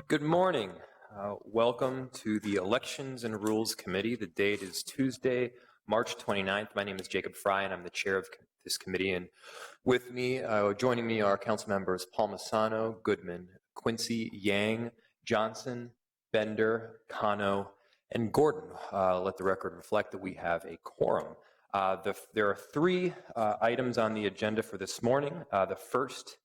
Good morning. Welcome to the Elections and Rules Committee. The date is Tuesday, March 29th. My name is Jacob Fry, and I'm the chair of this committee. And with me, joining me are council members Palmisano, Goodman, Quincy, Yang, Johnson, Bender, Cano, and Gordon. Let the record reflect that we have a quorum. There are three items on the agenda for this morning. The first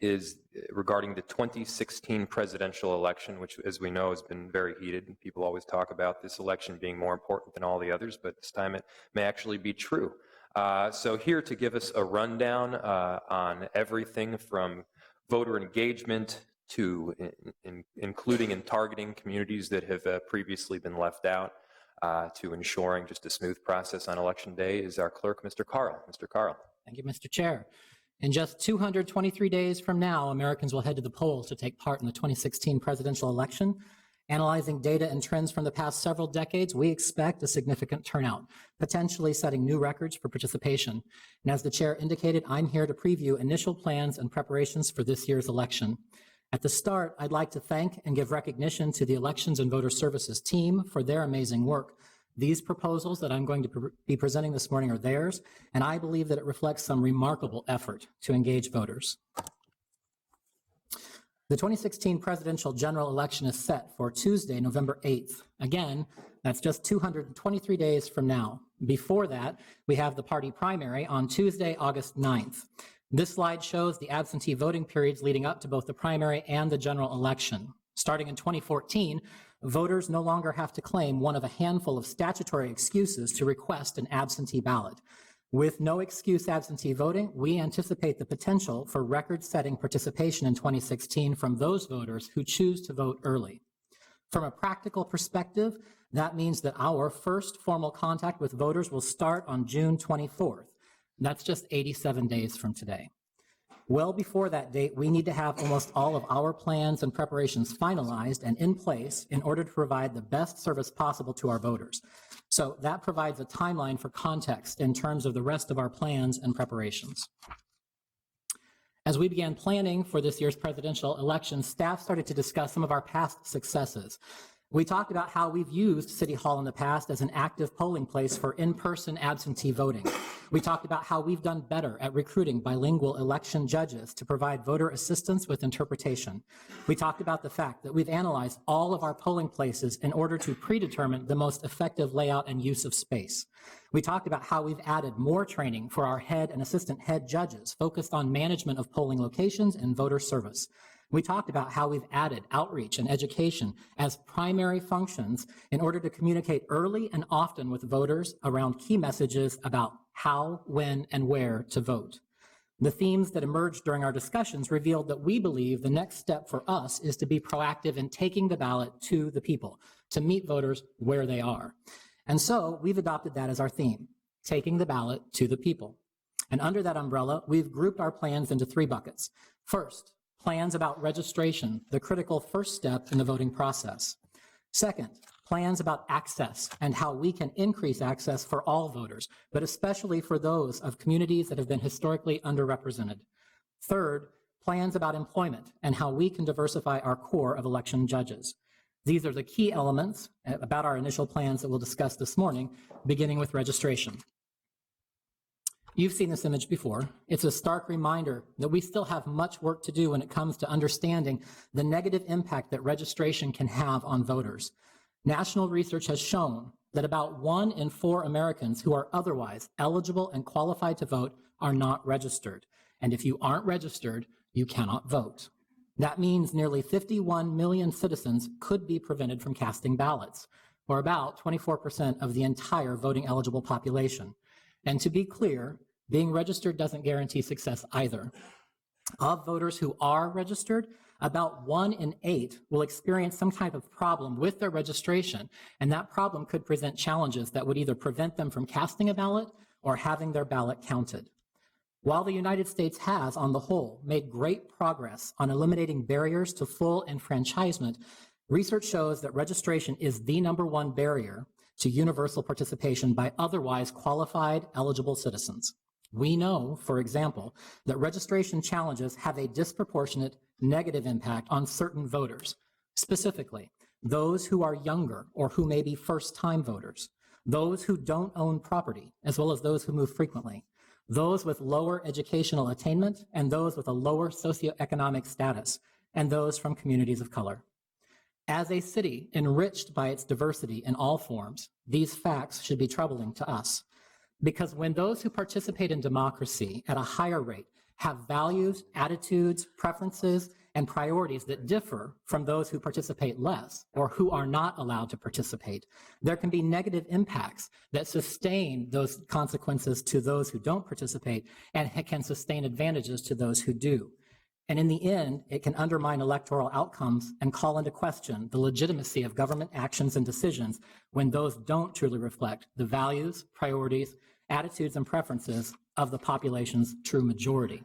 is regarding the 2016 presidential election, which, as we know, has been very heated. And people always talk about this election being more important than all the others, but this time it may actually be true. So here to give us a rundown on everything from voter engagement to including and targeting communities that have previously been left out to ensuring just a smooth process on election day is our clerk, Mr. Carl. Mr. Carl. Thank you, Mr. Chair. In just 223 days from now, Americans will head to the polls to take part in the 2016 presidential election. Analyzing data and trends from the past several decades, we expect a significant turnout, potentially setting new records for participation. And as the chair indicated, I'm here to preview initial plans and preparations for this year's election. At the start, I'd like to thank and give recognition to the Elections and Voter Services team for their amazing work. These proposals that I'm going to be presenting this morning are theirs, and I believe that it reflects some remarkable effort to engage voters. The 2016 presidential general election is set for Tuesday, November 8th. Again, that's just 223 days from now. Before that, we have the party primary on Tuesday, August 9th. This slide shows the absentee voting periods leading up to both the primary and the general election. Starting in 2014, voters no longer have to claim one of a handful of statutory excuses to request an absentee ballot. With no excuse absentee voting, we anticipate the potential for record-setting participation in 2016 from those voters who choose to vote early. From a practical perspective, that means that our first formal contact with voters will start on June 24th. That's just 87 days from today. Well before that date, we need to have almost all of our plans and preparations finalized and in place in order to provide the best service possible to our voters. So that provides a timeline for context in terms of the rest of our plans and preparations. As we began planning for this year's presidential election, staff started to discuss some of our past successes. We talked about how we've used City Hall in the past as an active polling place for in-person absentee voting. We talked about how we've done better at recruiting bilingual election judges to provide voter assistance with interpretation. We talked about the fact that we've analyzed all of our polling places in order to predetermine the most effective layout and use of space. We talked about how we've added more training for our head and assistant head judges focused on management of polling locations and voter service. We talked about how we've added outreach and education as primary functions in order to communicate early and often with voters around key messages about how, when, and where to vote. The themes that emerged during our discussions revealed that we believe the next step for us is to be proactive in taking the ballot to the people, to meet voters where they are. And so we've adopted that as our theme, taking the ballot to the people. And under that umbrella, we've grouped our plans into three buckets. First, plans about registration, the critical first step in the voting process. Second, plans about access and how we can increase access for all voters, but especially for those of communities that have been historically underrepresented. Third, plans about employment and how we can diversify our core of election judges. These are the key elements about our initial plans that we'll discuss this morning, beginning with registration. You've seen this image before. It's a stark reminder that we still have much work to do when it comes to understanding the negative impact that registration can have on voters. National research has shown that about 1 in 4 Americans who are otherwise eligible and qualified to vote are not registered. And if you aren't registered, you cannot vote. That means nearly 51 million citizens could be prevented from casting ballots, or about 24% of the entire voting eligible population. And to be clear, being registered doesn't guarantee success either. Of voters who are registered, about 1 in 8 will experience some type of problem with their registration, and that problem could present challenges that would either prevent them from casting a ballot or having their ballot counted. While the United States has, on the whole, made great progress on eliminating barriers to full enfranchisement, research shows that registration is the #1 barrier to universal participation by otherwise qualified, eligible citizens. We know, for example, that registration challenges have a disproportionate negative impact on certain voters, specifically those who are younger or who may be first-time voters, those who don't own property, as well as those who move frequently, those with lower educational attainment, and those with a lower socioeconomic status, and those from communities of color. As a city enriched by its diversity in all forms, these facts should be troubling to us. Because when those who participate in democracy at a higher rate have values, attitudes, preferences, and priorities that differ from those who participate less or who are not allowed to participate, there can be negative impacts that sustain those consequences to those who don't participate and can sustain advantages to those who do. And in the end, it can undermine electoral outcomes and call into question the legitimacy of government actions and decisions when those don't truly reflect the values, priorities, attitudes, and preferences of the population's true majority.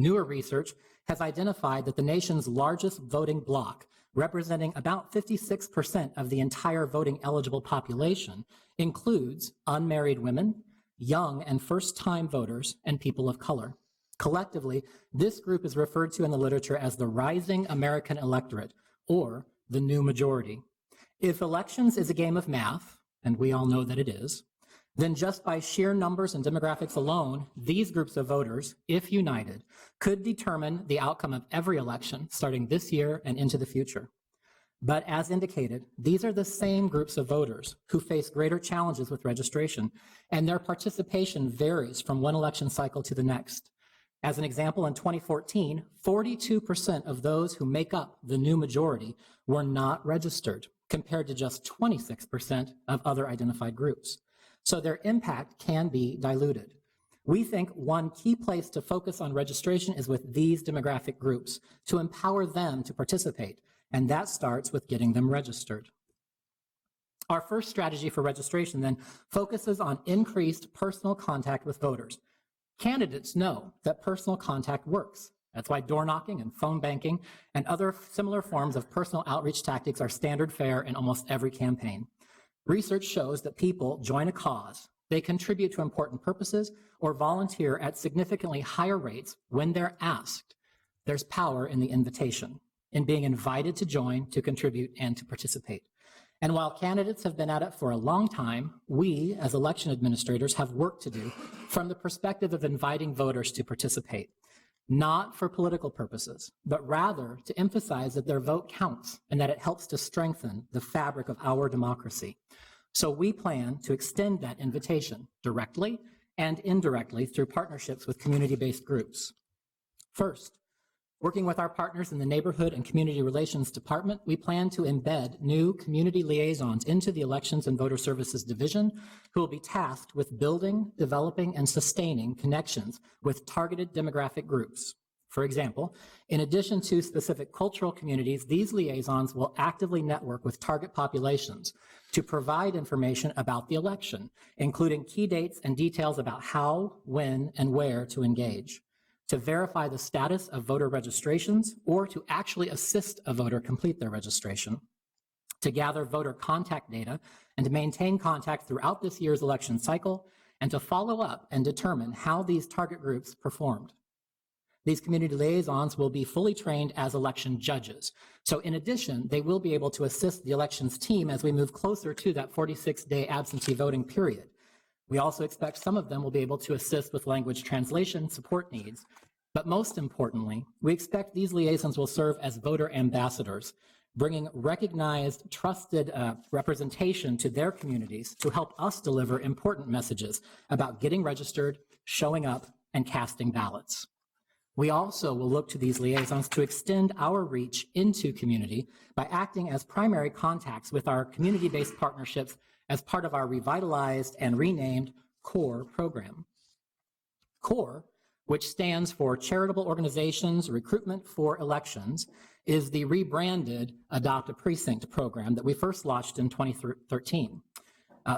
Newer research has identified that the nation's largest voting bloc, representing about 56% of the entire voting eligible population, includes unmarried women, young and first-time voters, and people of color. Collectively, this group is referred to in the literature as the rising American electorate, or the new majority. If elections is a game of math, and we all know that it is, then just by sheer numbers and demographics alone, these groups of voters, if united, could determine the outcome of every election starting this year and into the future. But as indicated, these are the same groups of voters who face greater challenges with registration, and their participation varies from one election cycle to the next. As an example, in 2014, 42% of those who make up the new majority were not registered, compared to just 26% of other identified groups. So their impact can be diluted. We think one key place to focus on registration is with these demographic groups, to empower them to participate, and that starts with getting them registered. Our first strategy for registration then focuses on increased personal contact with voters. Candidates know that personal contact works. That's why door knocking and phone banking and other similar forms of personal outreach tactics are standard fare in almost every campaign. Research shows that people join a cause, they contribute to important purposes, or volunteer at significantly higher rates when they're asked. There's power in the invitation, in being invited to join, to contribute, and to participate. And while candidates have been at it for a long time, we, as election administrators, have work to do from the perspective of inviting voters to participate, not for political purposes, but rather to emphasize that their vote counts and that it helps to strengthen the fabric of our democracy. So we plan to extend that invitation directly and indirectly through partnerships with community-based groups. First, working with our partners in the Neighborhood and Community Relations Department, we plan to embed new community liaisons into the Elections and Voter Services Division, who will be tasked with building, developing, and sustaining connections with targeted demographic groups. For example, in addition to specific cultural communities, these liaisons will actively network with target populations to provide information about the election, including key dates and details about how, when, and where to engage, to verify the status of voter registrations, or to actually assist a voter complete their registration, to gather voter contact data and to maintain contact throughout this year's election cycle, and to follow up and determine how these target groups performed. These community liaisons will be fully trained as election judges. So in addition, they will be able to assist the elections team as we move closer to that 46-day absentee voting period. We also expect some of them will be able to assist with language translation support needs. But most importantly, we expect these liaisons will serve as voter ambassadors, bringing recognized, trusted representation to their communities to help us deliver important messages about getting registered, showing up, and casting ballots. We also will look to these liaisons to extend our reach into community by acting as primary contacts with our community-based partnerships as part of our revitalized and renamed CORE program. CORE, which stands for Charitable Organizations Recruitment for Elections, is the rebranded Adopt a Precinct program that we first launched in 2013.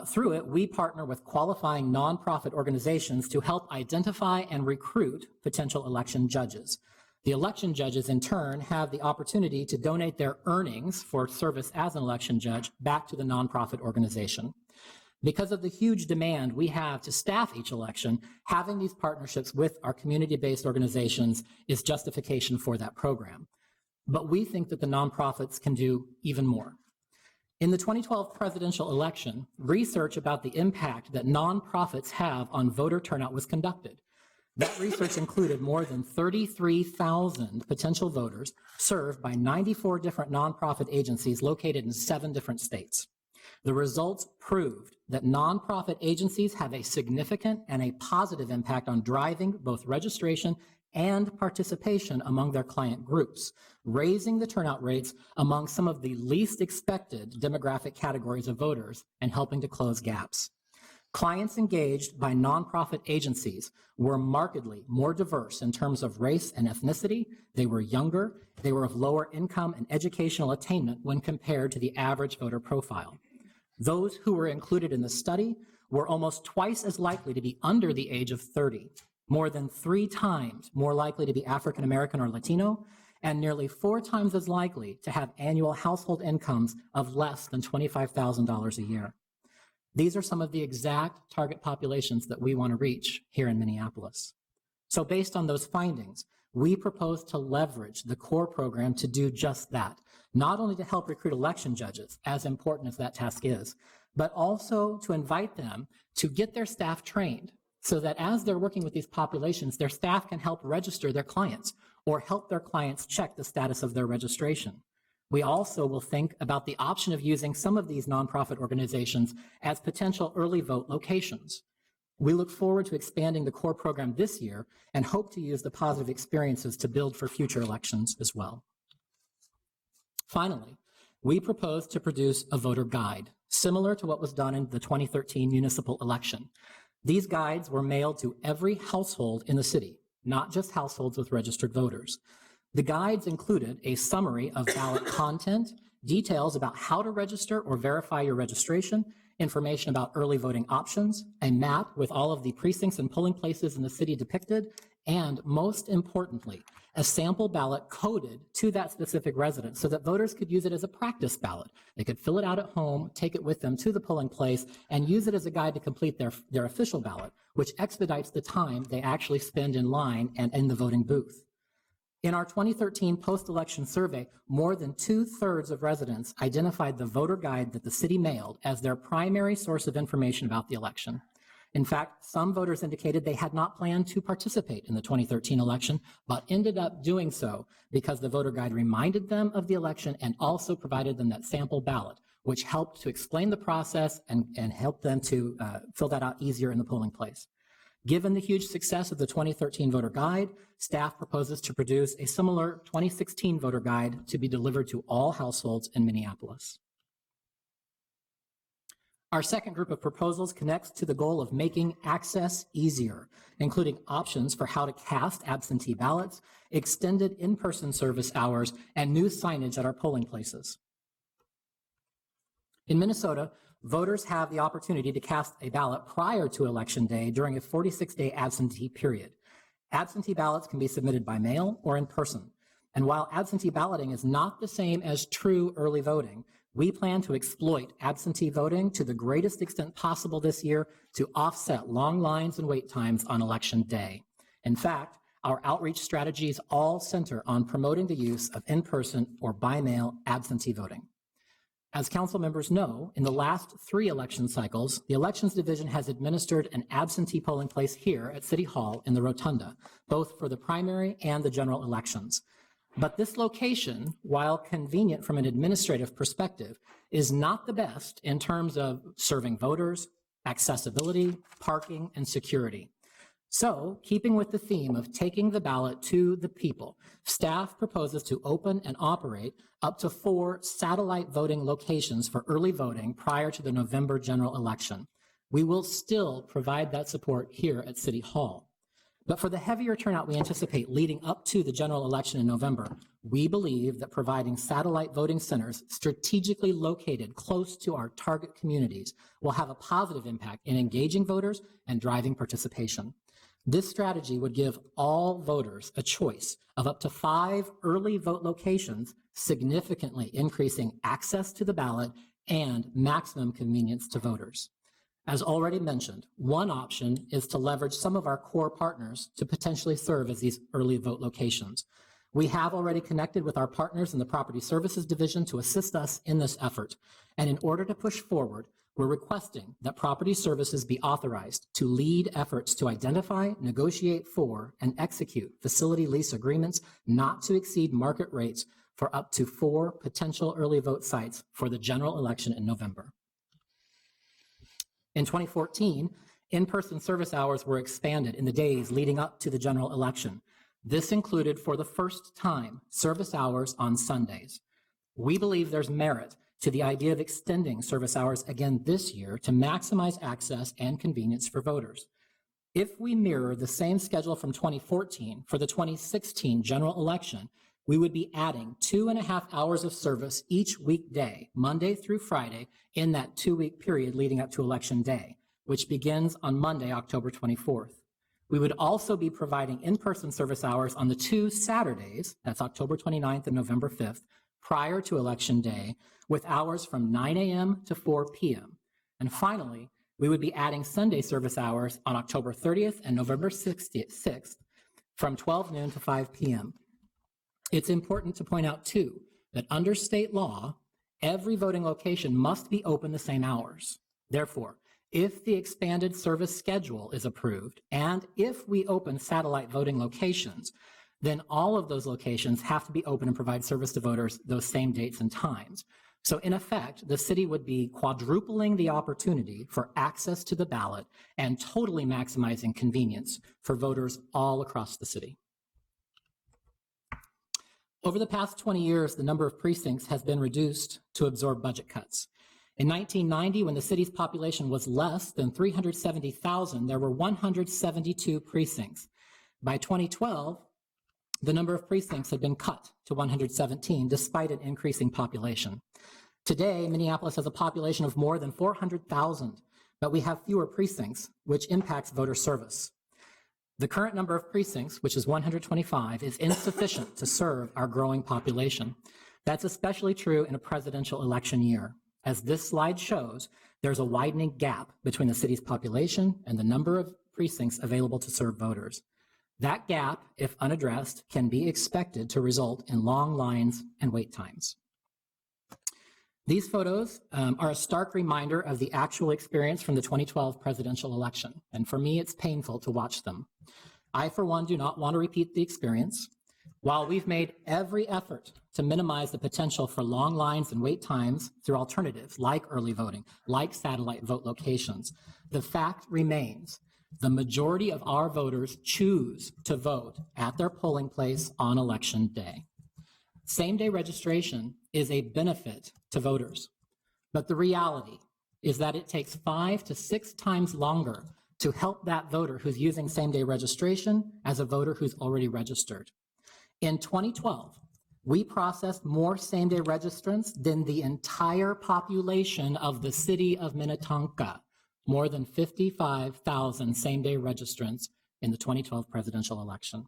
Through it, we partner with qualifying nonprofit organizations to help identify and recruit potential election judges. The election judges, in turn, have the opportunity to donate their earnings for service as an election judge back to the nonprofit organization. Because of the huge demand we have to staff each election, having these partnerships with our community-based organizations is justification for that program. But we think that the nonprofits can do even more. In the 2012 presidential election, research about the impact that nonprofits have on voter turnout was conducted. That research included more than 33,000 potential voters served by 94 different nonprofit agencies located in 7 different states. The results proved that nonprofit agencies have a significant and a positive impact on driving both registration and participation among their client groups, raising the turnout rates among some of the least expected demographic categories of voters and helping to close gaps. Clients engaged by nonprofit agencies were markedly more diverse in terms of race and ethnicity. They were younger. They were of lower income and educational attainment when compared to the average voter profile. Those who were included in the study were almost twice as likely to be under the age of 30, more than 3 times more likely to be African American or Latino, and nearly 4 times as likely to have annual household incomes of less than $25,000 a year. These are some of the exact target populations that we want to reach here in Minneapolis. So based on those findings, we propose to leverage the core program to do just that, not only to help recruit election judges, as important as that task is, but also to invite them to get their staff trained so that as they're working with these populations, their staff can help register their clients or help their clients check the status of their registration. We also will think about the option of using some of these nonprofit organizations as potential early vote locations. We look forward to expanding the core program this year and hope to use the positive experiences to build for future elections as well. Finally, we propose to produce a voter guide, similar to what was done in the 2013 municipal election. These guides were mailed to every household in the city, not just households with registered voters. The guides included a summary of ballot content, details about how to register or verify your registration, information about early voting options, a map with all of the precincts and polling places in the city depicted, and most importantly, a sample ballot coded to that specific residence so that voters could use it as a practice ballot. They could fill it out at home, take it with them to the polling place, and use it as a guide to complete their official ballot, which expedites the time they actually spend in line and in the voting booth. In our 2013 post-election survey, more than 2/3 of residents identified the voter guide that the city mailed as their primary source of information about the election. In fact, some voters indicated they had not planned to participate in the 2013 election, but ended up doing so because the voter guide reminded them of the election and also provided them that sample ballot, which helped to explain the process and helped them to fill that out easier in the polling place. Given the huge success of the 2013 voter guide, staff proposes to produce a similar 2016 voter guide to be delivered to all households in Minneapolis. Our second group of proposals connects to the goal of making access easier, including options for how to cast absentee ballots, extended in-person service hours, and new signage at our polling places. In Minnesota, voters have the opportunity to cast a ballot prior to Election Day during a 46-day absentee period. Absentee ballots can be submitted by mail or in person. And while absentee balloting is not the same as true early voting, we plan to exploit absentee voting to the greatest extent possible this year to offset long lines and wait times on Election Day. In fact, our outreach strategies all center on promoting the use of in-person or by-mail absentee voting. As council members know, in the last 3 election cycles, the Elections Division has administered an absentee polling place here at City Hall in the Rotunda, both for the primary and the general elections. But this location, while convenient from an administrative perspective, is not the best in terms of serving voters, accessibility, parking, and security. So, keeping with the theme of taking the ballot to the people, staff proposes to open and operate up to 4 satellite voting locations for early voting prior to the November general election. We will still provide that support here at City Hall. But for the heavier turnout we anticipate leading up to the general election in November, we believe that providing satellite voting centers strategically located close to our target communities will have a positive impact in engaging voters and driving participation. This strategy would give all voters a choice of up to 5 early vote locations, significantly increasing access to the ballot and maximum convenience to voters. As already mentioned, one option is to leverage some of our core partners to potentially serve as these early vote locations. We have already connected with our partners in the Property Services Division to assist us in this effort. And in order to push forward, we're requesting that Property Services be authorized to lead efforts to identify, negotiate for, and execute facility lease agreements not to exceed market rates for up to 4 potential early vote sites for the general election in November. In 2014, in-person service hours were expanded in the days leading up to the general election. This included, for the first time, service hours on Sundays. We believe there's merit to the idea of extending service hours again this year to maximize access and convenience for voters. If we mirror the same schedule from 2014 for the 2016 general election, we would be adding 2.5 hours of service each weekday, Monday through Friday, in that 2-week period leading up to Election Day, which begins on Monday, October 24th. We would also be providing in-person service hours on the 2 Saturdays, that's October 29th and November 5th, prior to Election Day, with hours from 9 a.m. to 4 p.m. And finally, we would be adding Sunday service hours on October 30th and November 6th from 12 noon to 5 p.m. It's important to point out, too, that under state law, every voting location must be open the same hours. Therefore, if the expanded service schedule is approved, and if we open satellite voting locations, then all of those locations have to be open and provide service to voters those same dates and times. So in effect, the city would be quadrupling the opportunity for access to the ballot and totally maximizing convenience for voters all across the city. Over the past 20 years, the number of precincts has been reduced to absorb budget cuts. In 1990, when the city's population was less than 370,000, there were 172 precincts. By 2012, the number of precincts had been cut to 117, despite an increasing population. Today, Minneapolis has a population of more than 400,000, but we have fewer precincts, which impacts voter service. The current number of precincts, which is 125, is insufficient to serve our growing population. That's especially true in a presidential election year. As this slide shows, there's a widening gap between the city's population and the number of precincts available to serve voters. That gap, if unaddressed, can be expected to result in long lines and wait times. These photos are a stark reminder of the actual experience from the 2012 presidential election, and for me, it's painful to watch them. I, for one, do not want to repeat the experience. While we've made every effort to minimize the potential for long lines and wait times through alternatives like early voting, like satellite vote locations, the fact remains the majority of our voters choose to vote at their polling place on Election Day. Same-day registration is a benefit to voters, but the reality is that it takes 5 to 6 times longer to help that voter who's using same-day registration as a voter who's already registered. In 2012, we processed more same-day registrants than the entire population of the city of Minnetonka, more than 55,000 same-day registrants in the 2012 presidential election.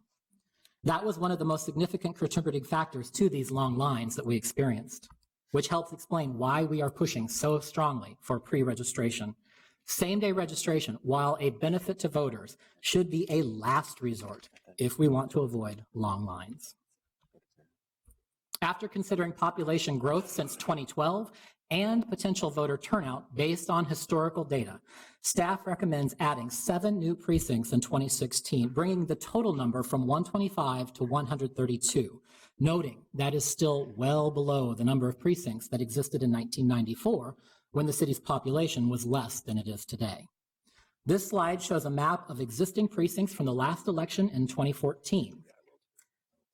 That was one of the most significant contributing factors to these long lines that we experienced, which helps explain why we are pushing so strongly for pre-registration. Same-day registration, while a benefit to voters, should be a last resort if we want to avoid long lines. After considering population growth since 2012 and potential voter turnout based on historical data, staff recommends adding 7 new precincts in 2016, bringing the total number from 125 to 132, noting that is still well below the number of precincts that existed in 1994 when the city's population was less than it is today. This slide shows a map of existing precincts from the last election in 2014.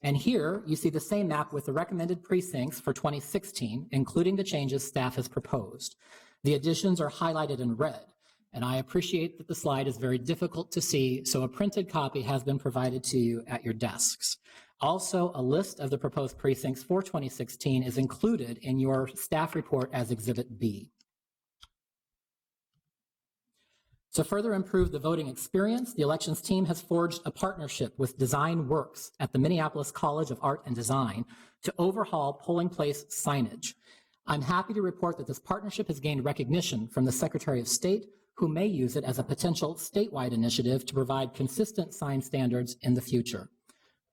And here you see the same map with the recommended precincts for 2016, including the changes staff has proposed. The additions are highlighted in red, and I appreciate that the slide is very difficult to see, so a printed copy has been provided to you at your desks. Also, a list of the proposed precincts for 2016 is included in your staff report as Exhibit B. To further improve the voting experience, the elections team has forged a partnership with Design Works at the Minneapolis College of Art and Design to overhaul polling place signage. I'm happy to report that this partnership has gained recognition from the Secretary of State, who may use it as a potential statewide initiative to provide consistent sign standards in the future.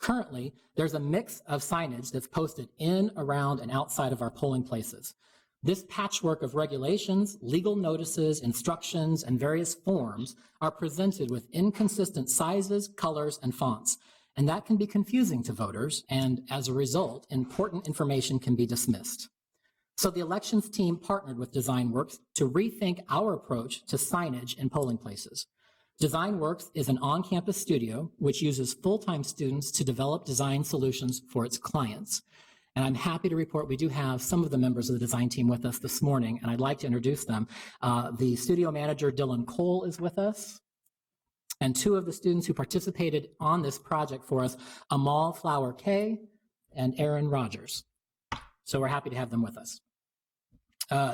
Currently, there's a mix of signage that's posted in, around, and outside of our polling places. This patchwork of regulations, legal notices, instructions, and various forms are presented with inconsistent sizes, colors, and fonts. And that can be confusing to voters, and as a result, important information can be dismissed. So the elections team partnered with DesignWorks to rethink our approach to signage in polling places. DesignWorks is an on-campus studio which uses full-time students to develop design solutions for its clients. And I'm happy to report we do have some of the members of the design team with us this morning, and I'd like to introduce them. The studio manager, Dylan Cole, is with us. And two of the students who participated on this project for us, Amal Flower Kay and Aaron Rogers. So we're happy to have them with us.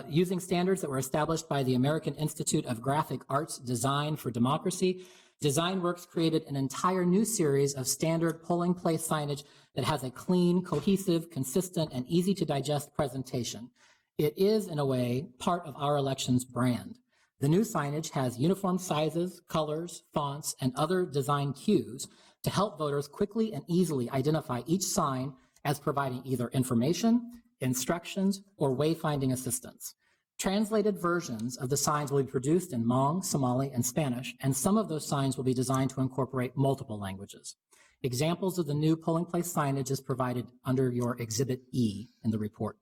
Using standards that were established by the American Institute of Graphic Arts Design for Democracy, DesignWorks created an entire new series of standard polling place signage that has a clean, cohesive, consistent, and easy to digest presentation. It is, in a way, part of our elections brand. The new signage has uniform sizes, colors, fonts, and other design cues to help voters quickly and easily identify each sign as providing either information, instructions, or wayfinding assistance. Translated versions of the signs will be produced in Hmong, Somali, and Spanish, and some of those signs will be designed to incorporate multiple languages. Examples of the new polling place signage is provided under your Exhibit E in the report.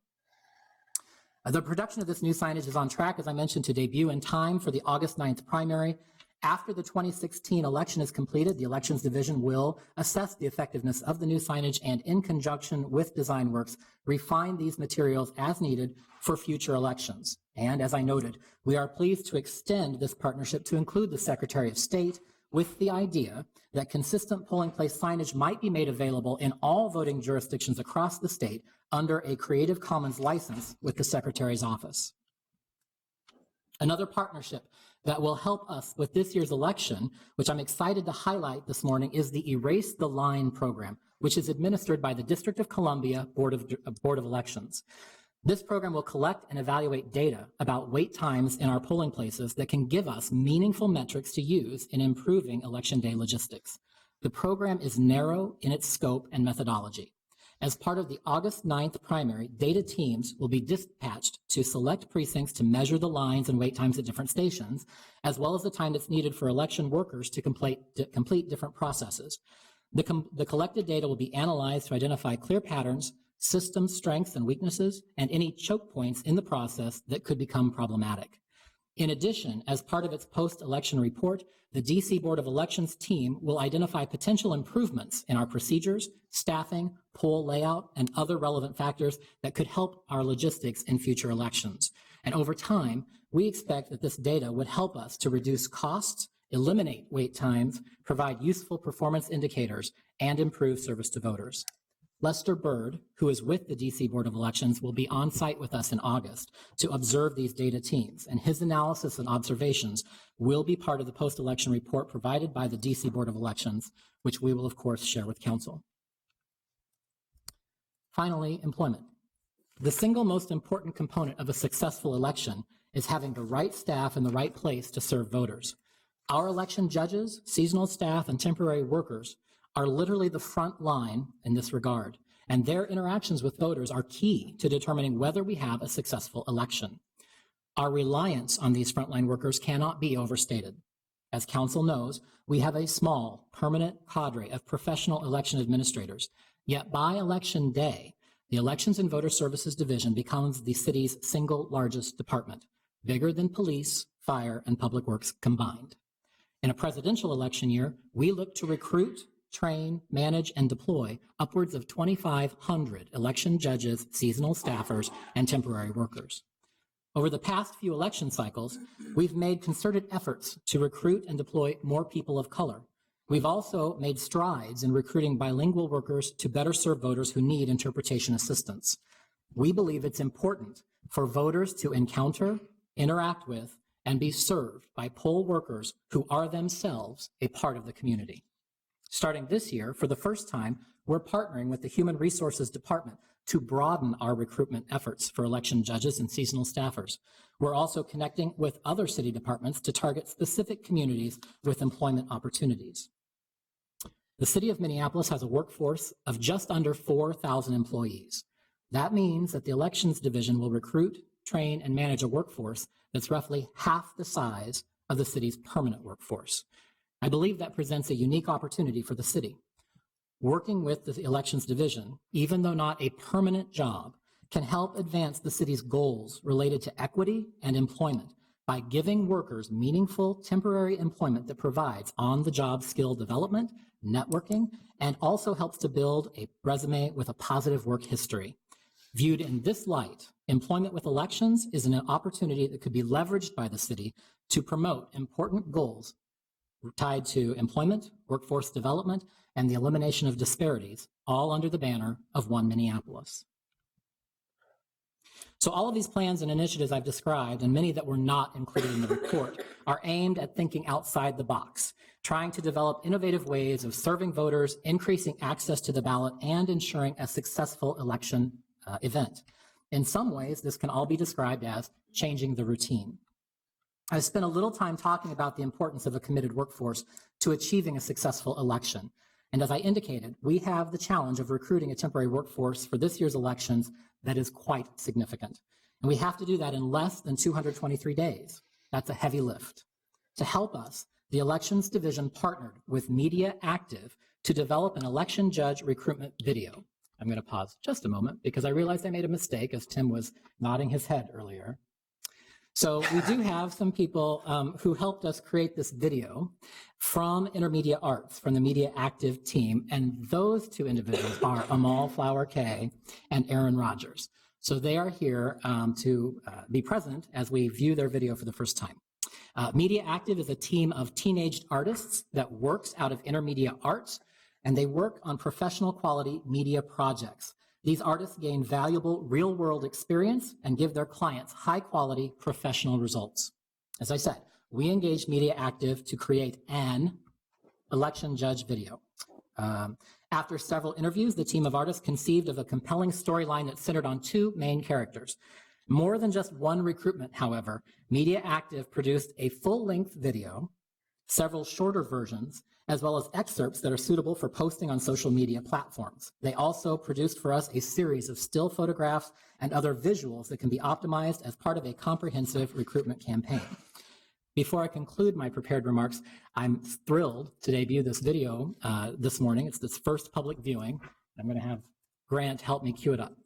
The production of this new signage is on track, as I mentioned, to debut in time for the August 9th primary. After the 2016 election is completed, the Elections Division will assess the effectiveness of the new signage and, in conjunction with DesignWorks, refine these materials as needed for future elections. And as I noted, we are pleased to extend this partnership to include the Secretary of State, with the idea that consistent polling place signage might be made available in all voting jurisdictions across the state under a Creative Commons license with the Secretary's office. Another partnership that will help us with this year's election, which I'm excited to highlight this morning, is the Erase the Line program, which is administered by the District of Columbia Board of Elections. This program will collect and evaluate data about wait times in our polling places that can give us meaningful metrics to use in improving election day logistics. The program is narrow in its scope and methodology. As part of the August 9th primary, data teams will be dispatched to select precincts to measure the lines and wait times at different stations, as well as the time that's needed for election workers to complete different processes. The collected data will be analyzed to identify clear patterns, system strengths and weaknesses, and any choke points in the process that could become problematic. In addition, as part of its post-election report, the DC Board of Elections team will identify potential improvements in our procedures, staffing, poll layout, and other relevant factors that could help our logistics in future elections. And over time, we expect that this data would help us to reduce costs, eliminate wait times, provide useful performance indicators, and improve service to voters. Lester Bird, who is with the DC Board of Elections, will be on site with us in August to observe these data teams, and his analysis and observations will be part of the post-election report provided by the DC Board of Elections, which we will, of course, share with Council. Finally, employment. The single most important component of a successful election is having the right staff in the right place to serve voters. Our election judges, seasonal staff, and temporary workers are literally the front line in this regard, and their interactions with voters are key to determining whether we have a successful election. Our reliance on these frontline workers cannot be overstated. As Council knows, we have a small, permanent cadre of professional election administrators, yet by election day, the Elections and Voter Services Division becomes the city's single largest department, bigger than police, fire, and public works combined. In a presidential election year, we look to recruit, train, manage, and deploy upwards of 2,500 election judges, seasonal staffers, and temporary workers. Over the past few election cycles, we've made concerted efforts to recruit and deploy more people of color. We've also made strides in recruiting bilingual workers to better serve voters who need interpretation assistance. We believe it's important for voters to encounter, interact with, and be served by poll workers who are themselves a part of the community. Starting this year, for the first time, we're partnering with the Human Resources Department to broaden our recruitment efforts for election judges and seasonal staffers. We're also connecting with other city departments to target specific communities with employment opportunities. The city of Minneapolis has a workforce of just under 4,000 employees. That means that the elections division will recruit, train, and manage a workforce that's roughly half the size of the city's permanent workforce. I believe that presents a unique opportunity for the city. Working with the elections division, even though not a permanent job, can help advance the city's goals related to equity and employment by giving workers meaningful temporary employment that provides on-the-job skill development, networking, and also helps to build a resume with a positive work history. Viewed in this light, employment with elections is an opportunity that could be leveraged by the city to promote important goals tied to employment, workforce development, and the elimination of disparities, all under the banner of One Minneapolis. So all of these plans and initiatives I've described, and many that were not included in the report, are aimed at thinking outside the box, trying to develop innovative ways of serving voters, increasing access to the ballot, and ensuring a successful election event. In some ways, this can all be described as changing the routine. I've spent a little time talking about the importance of a committed workforce to achieving a successful election. And as I indicated, we have the challenge of recruiting a temporary workforce for this year's elections that is quite significant. And we have to do that in less than 223 days. That's a heavy lift. To help us, the Elections Division partnered with Media Active to develop an election judge recruitment video. I'm going to pause just a moment because I realized I made a mistake as Tim was nodding his head earlier. So we do have some people who helped us create this video from Intermedia Arts, from the Media Active team, and those two individuals are Amal Flower Kay and Aaron Rogers. So they are here to be present as we view their video for the first time. Media Active is a team of teenage artists that works out of Intermedia Arts, and they work on professional quality media projects. These artists gain valuable real-world experience and give their clients high-quality professional results. As I said, we engaged Media Active to create an election judge video. After several interviews, the team of artists conceived of a compelling storyline that centered on two main characters. More than just one recruitment, however, Media Active produced a full-length video, several shorter versions, as well as excerpts that are suitable for posting on social media platforms. They also produced for us a series of still photographs and other visuals that can be optimized as part of a comprehensive recruitment campaign. Before I conclude my prepared remarks, I'm thrilled to debut this video this morning. It's this first public viewing. I'm going to have Grant help me cue it up.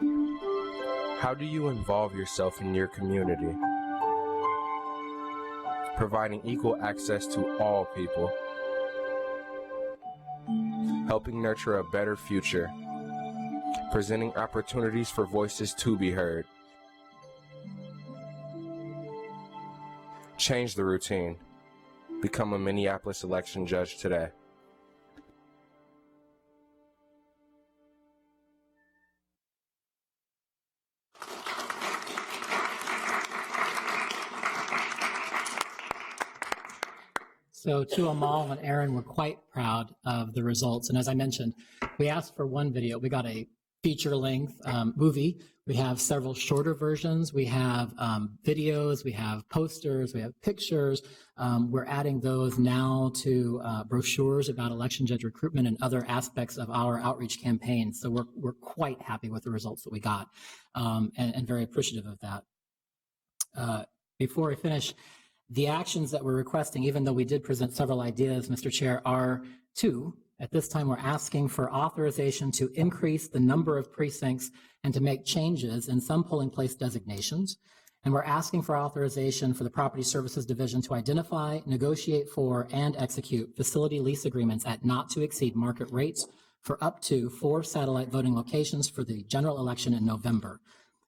How do you involve yourself in your community? Providing equal access to all people. Helping nurture a better future. Presenting opportunities for voices to be heard. Change the routine. Become a Minneapolis election judge today. So to Amal and Aaron, we're quite proud of the results. And as I mentioned, we asked for one video. We got a feature-length movie. We have several shorter versions. We have videos. We have posters. We have pictures. We're adding those now to brochures about election judge recruitment and other aspects of our outreach campaign. So we're quite happy with the results that we got and very appreciative of that. Before I finish, the actions that we're requesting, even though we did present several ideas, Mr. Chair, are two. At this time, we're asking for authorization to increase the number of precincts and to make changes in some polling place designations. And we're asking for authorization for the Property Services Division to identify, negotiate for, and execute facility lease agreements at not to exceed market rates for up to 4 satellite voting locations for the general election in November.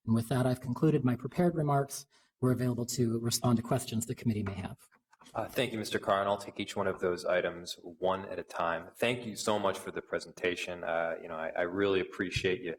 And with that, I've concluded my prepared remarks. We're available to respond to questions the committee may have. Thank you, Mr. Carr, and I'll take each one of those items one at a time. Thank you so much for the presentation. I really appreciate you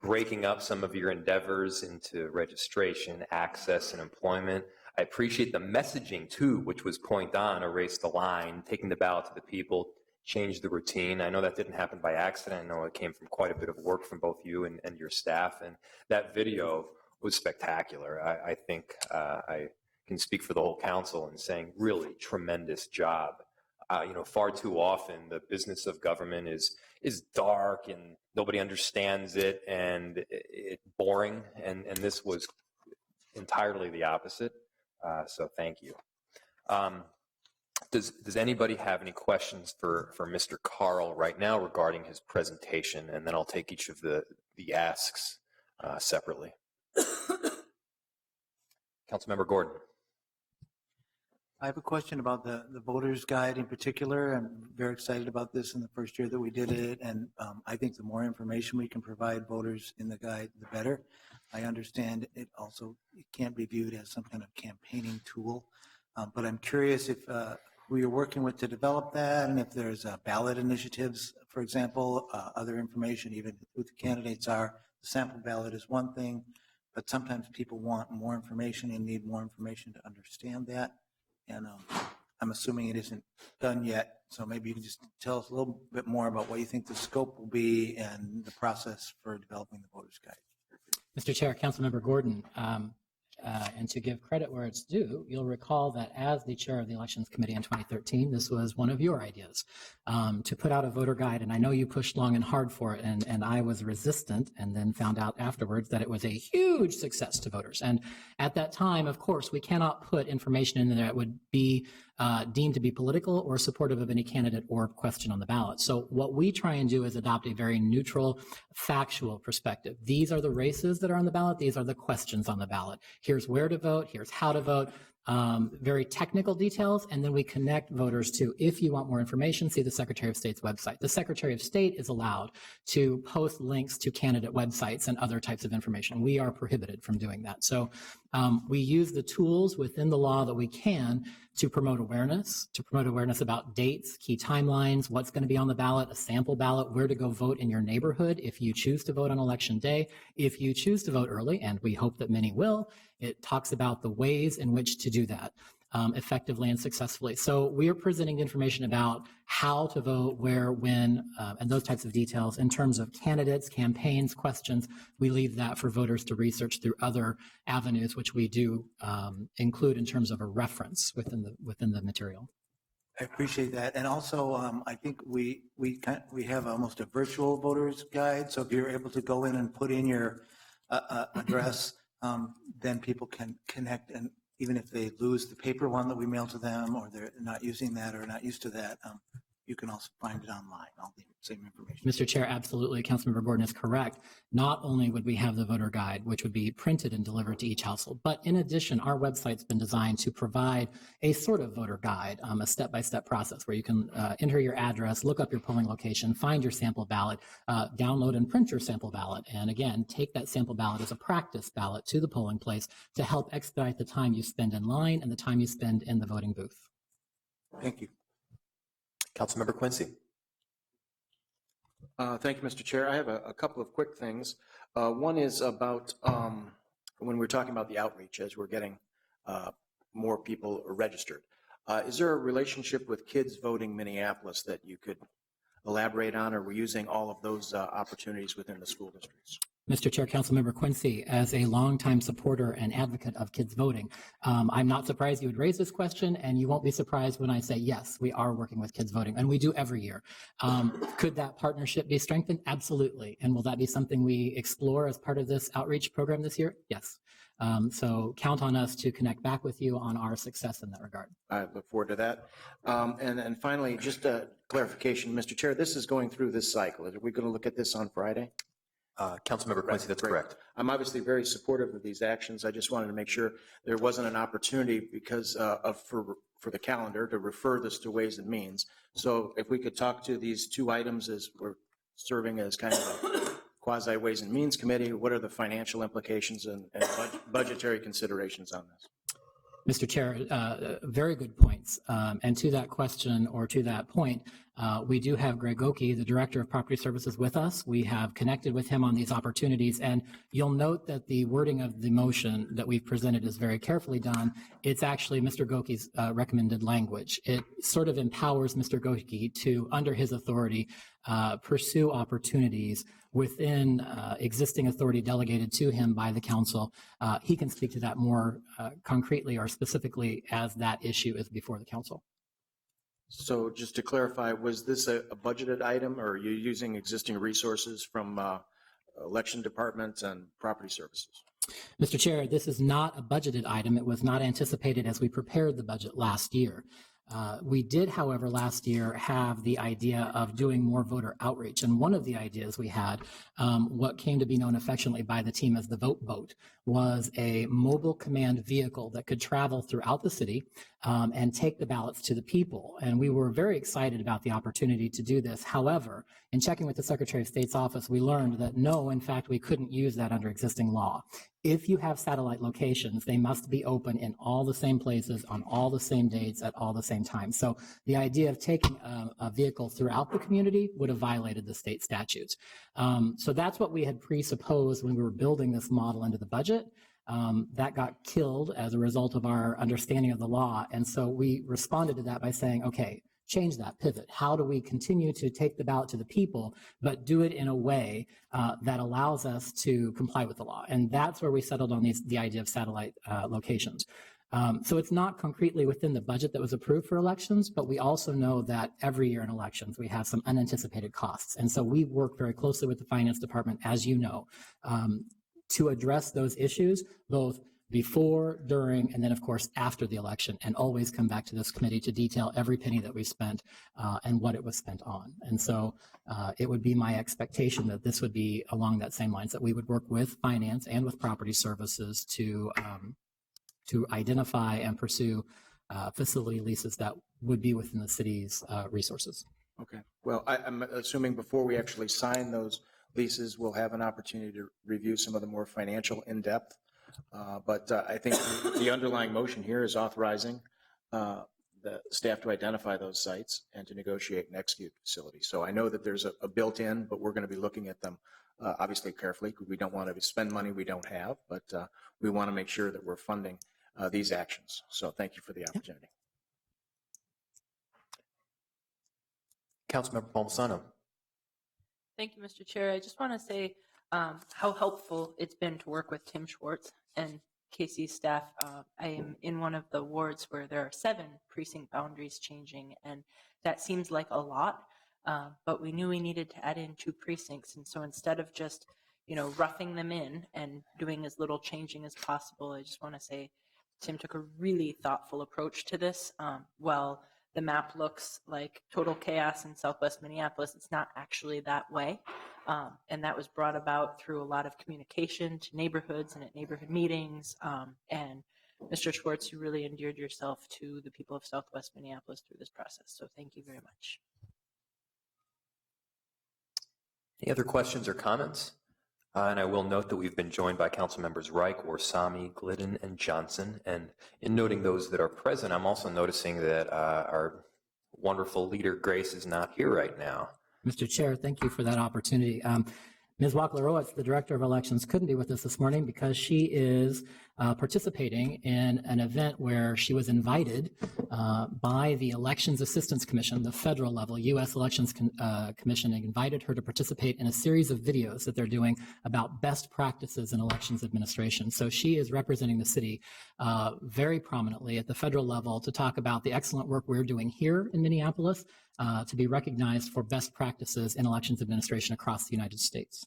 breaking up some of your endeavors into registration, access, and employment. I appreciate the messaging, too, which was point on, erase the line, taking the ballot to the people, change the routine. I know that didn't happen by accident. I know it came from quite a bit of work from both you and your staff, and that video was spectacular. I think I can speak for the whole council in saying really tremendous job. Far too often the business of government is dark and nobody understands it and it's boring. And this was entirely the opposite. So thank you. Does anybody have any questions for Mr. Carl right now regarding his presentation? And then I'll take each of the asks separately. Councilmember Gordon. I have a question about the voter's guide in particular. I'm very excited about this in the first year that we did it, and I think the more information we can provide voters in the guide, the better. I understand it can't be viewed as some kind of campaigning tool, but I'm curious if who you're working with to develop that, and if there's ballot initiatives, for example, other information, even who the candidates are. The sample ballot is one thing, but sometimes people want more information and need more information to understand that. And I'm assuming it isn't done yet. So maybe you can just tell us a little bit more about what you think the scope will be and the process for developing the voter's guide. Mr. Chair, Councilmember Gordon, and to give credit where it's due, you'll recall that as the chair of the Elections Committee in 2013, this was one of your ideas to put out a voter guide. And I know you pushed long and hard for it, and I was resistant, and then found out afterwards that it was a huge success to voters. And at that time, of course, we cannot put information in there that would be deemed to be political or supportive of any candidate or question on the ballot. So what we try and do is adopt a very neutral, factual perspective. These are the races that are on the ballot. These are the questions on the ballot. Here's where to vote. Here's how to vote. Very technical details, and then we connect voters to, if you want more information, see the Secretary of State's website. The Secretary of State is allowed to post links to candidate websites and other types of information. We are prohibited from doing that. So we use the tools within the law that we can to promote awareness about dates, key timelines, what's going to be on the ballot, a sample ballot, where to go vote in your neighborhood if you choose to vote on election day. If you choose to vote early, and we hope that many will, it talks about the ways in which to do that effectively and successfully. So we are presenting information about how to vote, where, when, and those types of details. In terms of candidates, campaigns, questions, we leave that for voters to research through other avenues, which we do include in terms of a reference within the material. I appreciate that. And also, I think we have almost a virtual voter's guide. So if you're able to go in and put in your address, then people can connect, and even if they lose the paper one that we mail to them, or they're not using that or not used to that, you can also find it online, all the same information. Mr. Chair, absolutely. Councilmember Gordon is correct. Not only would we have the voter guide, which would be printed and delivered to each household, but in addition, our website's been designed to provide a sort of voter guide, a step-by-step process where you can enter your address, look up your polling location, find your sample ballot, download and print your sample ballot, and again, take that sample ballot as a practice ballot to the polling place to help expedite the time you spend in line and the time you spend in the voting booth. Thank you. Councilmember Quincy. Thank you, Mr. Chair. I have a couple of quick things. One is about when we're talking about the outreach as we're getting more people registered. Is there a relationship with Kids Voting Minneapolis that you could elaborate on, or we're using all of those opportunities within the school districts? Mr. Chair, Councilmember Quincy, as a longtime supporter and advocate of kids voting, I'm not surprised you would raise this question, and you won't be surprised when I say, yes, we are working with kids voting, and we do every year. Could that partnership be strengthened? Absolutely. And will that be something we explore as part of this outreach program this year? Yes. So count on us to connect back with you on our success in that regard. I look forward to that. And finally, just a clarification, Mr. Chair, this is going through this cycle. Are we going to look at this on Friday? Councilmember Quincy, that's Great. correct. I'm obviously very supportive of these actions. I just wanted to make sure there wasn't an opportunity because for the calendar to refer this to Ways and Means. So if we could talk to these two items as we're serving as kind of a quasi Ways and Means committee, what are the financial implications and budgetary considerations on this? Mr. Chair, very good points. And to that question or to that point, we do have Greg Oki, the Director of Property Services, with us. We have connected with him on these opportunities, and you'll note that the wording of the motion that we've presented is very carefully done. It's actually Mr. Goki's recommended language. It sort of empowers Mr. Goki to, under his authority, pursue opportunities within existing authority delegated to him by the council. He can speak to that more concretely or specifically as that issue is before the council. So just to clarify, was this a budgeted item, or are you using existing resources from election departments and property services? Mr. Chair, this is not a budgeted item. It was not anticipated as we prepared the budget last year. We did, however, last year have the idea of doing more voter outreach. And one of the ideas we had, what came to be known affectionately by the team as the Vote Boat, was a mobile command vehicle that could travel throughout the city and take the ballots to the people. And we were very excited about the opportunity to do this. However, in checking with the Secretary of State's office, we learned that no, in fact, we couldn't use that under existing law. If you have satellite locations, they must be open in all the same places on all the same dates at all the same time. So the idea of taking a vehicle throughout the community would have violated the state statutes. So that's what we had presupposed when we were building this model into the budget. That got killed as a result of our understanding of the law. And so we responded to that by saying, okay, change that, pivot. How do we continue to take the ballot to the people, but do it in a way that allows us to comply with the law? And that's where we settled on the idea of satellite locations. So it's not concretely within the budget that was approved for elections, but we also know that every year in elections, we have some unanticipated costs. And so we work very closely with the finance department, as you know, to address those issues, both before, during, and then, of course, after the election, and always come back to this committee to detail every penny that we spent and what it was spent on. And so it would be my expectation that this would be along that same lines, that we would work with finance and with property services to identify and pursue facility leases that would be within the city's resources. Okay. Well, I'm assuming before we actually sign those leases, we'll have an opportunity to review some of the more financial in-depth. But I think the underlying motion here is authorizing the staff to identify those sites and to negotiate and execute facilities. So I know that there's a built-in, but we're going to be looking at them obviously carefully, because we don't want to spend money we don't have, but we want to make sure that we're funding these actions. So thank you for the opportunity. Councilmember Palmisano. Thank you, Mr. Chair. I just want to say how helpful it's been to work with Tim Schwartz and Casey's staff. I am in one of the wards where there are 7 precinct boundaries changing, and that seems like a lot, but we knew we needed to add in 2 precincts. And so instead of just, roughing them in and doing as little changing as possible, I just want to say Tim took a really thoughtful approach to this. While the map looks like total chaos in Southwest Minneapolis. It's not actually that way. And that was brought about through a lot of communication to neighborhoods and at neighborhood meetings. And Mr. Schwartz, you really endeared yourself to the people of Southwest Minneapolis through this process. So thank you very much. Any other questions or comments? And I will note that we've been joined by council members Reich, Warsami, Glidden, and Johnson. And in noting those that are present, I'm also noticing that our wonderful leader, Grace, is not here right now. Mr. Chair, thank you for that opportunity. Ms. Wackler-Rowitz, the Director of Elections, couldn't be with us this morning because she is participating in an event where she was invited by the Elections Assistance Commission, the federal level, U.S. Elections Commission, invited her to participate in a series of videos that they're doing about best practices in elections administration. So she is representing the city very prominently at the federal level to talk about the excellent work we're doing here in Minneapolis to be recognized for best practices in elections administration across the United States.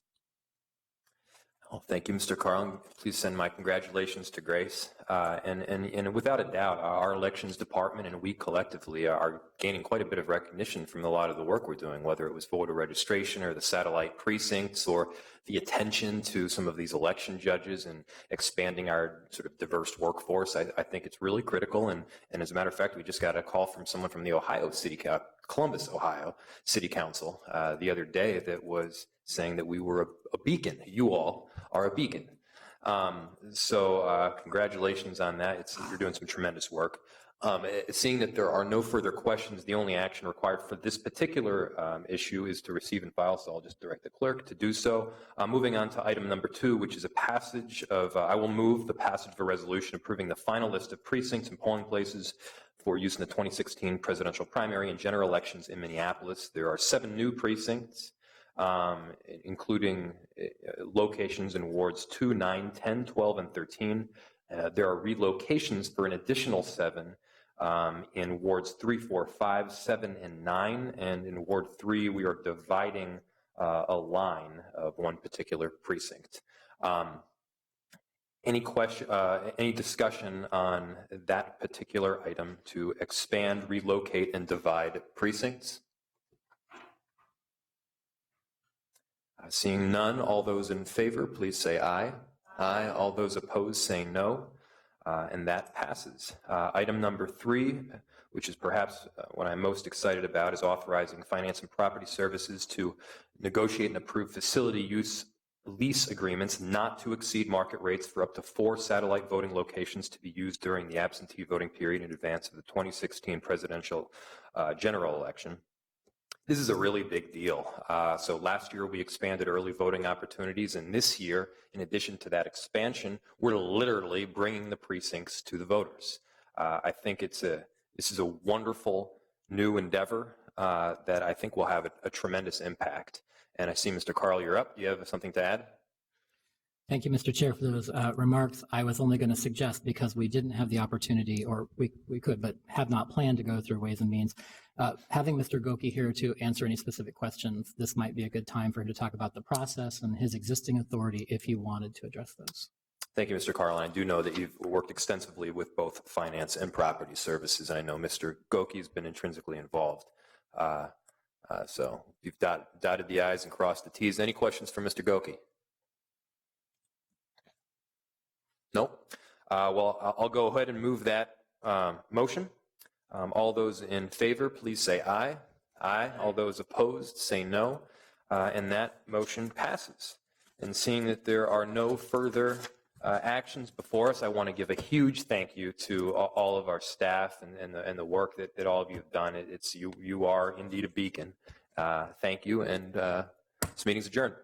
Well, thank you, Mr. Carlin. Please send my congratulations to Grace. And without a doubt, our elections department and we collectively are gaining quite a bit of recognition from a lot of the work we're doing, whether it was voter registration or the satellite precincts or the attention to some of these election judges and expanding our sort of diverse workforce. I think it's really critical. And as a matter of fact, we just got a call from someone from the Columbus, Ohio City Council the other day that was saying that we were a beacon. You all are a beacon. So congratulations on that. You're doing some tremendous work. Seeing that there are no further questions, the only action required for this particular issue is to receive and file, so I'll just direct the clerk to do so. Moving on to item number 2, which is a passage of, I will move the passage of a resolution approving the final list of precincts and polling places for use in the 2016 presidential primary and general elections in Minneapolis. There are 7 new precincts, including locations in wards 2, 9, 10, 12, and 13. There are relocations for an additional 7 in wards 3, 4, 5, 7, and 9. And in Ward 3, we are dividing a line of one particular precinct. Any discussion on that particular item to expand, relocate, and divide precincts? Seeing none, all those in favor, please say aye. Aye. All those opposed say no, and that passes. Item number 3, which is perhaps what I'm most excited about, is authorizing Finance and Property Services to negotiate and approve facility use lease agreements not to exceed market rates for up to 4 satellite voting locations to be used during the absentee voting period in advance of the 2016 presidential general election. This is a really big deal. So last year we expanded early voting opportunities, and this year, in addition to that expansion, we're literally bringing the precincts to the voters. I think this is a wonderful new endeavor that I think will have a tremendous impact. And I see Mr. Carl, you're up. Do you have something to add? Thank you, Mr. Chair, for those remarks. I was only going to suggest, because we didn't have the opportunity, or we could, but have not planned to go through Ways and Means, having Mr. Goki here to answer any specific questions, this might be a good time for him to talk about the process and his existing authority if he wanted to address those. Thank you, Mr. Carlin. I do know that you've worked extensively with both finance and property services, and I know Mr. Goki has been intrinsically involved. So you've dotted the I's and crossed the T's. Any questions for Mr. Goki? Nope. Well, I'll go ahead and move that motion. All those in favor, please say aye. Aye. All those opposed, say no. And that motion passes. And seeing that there are no further actions before us, I want to give a huge thank you to all of our staff and the work that all of you have done. You are indeed a beacon. Thank you, and this meeting's adjourned.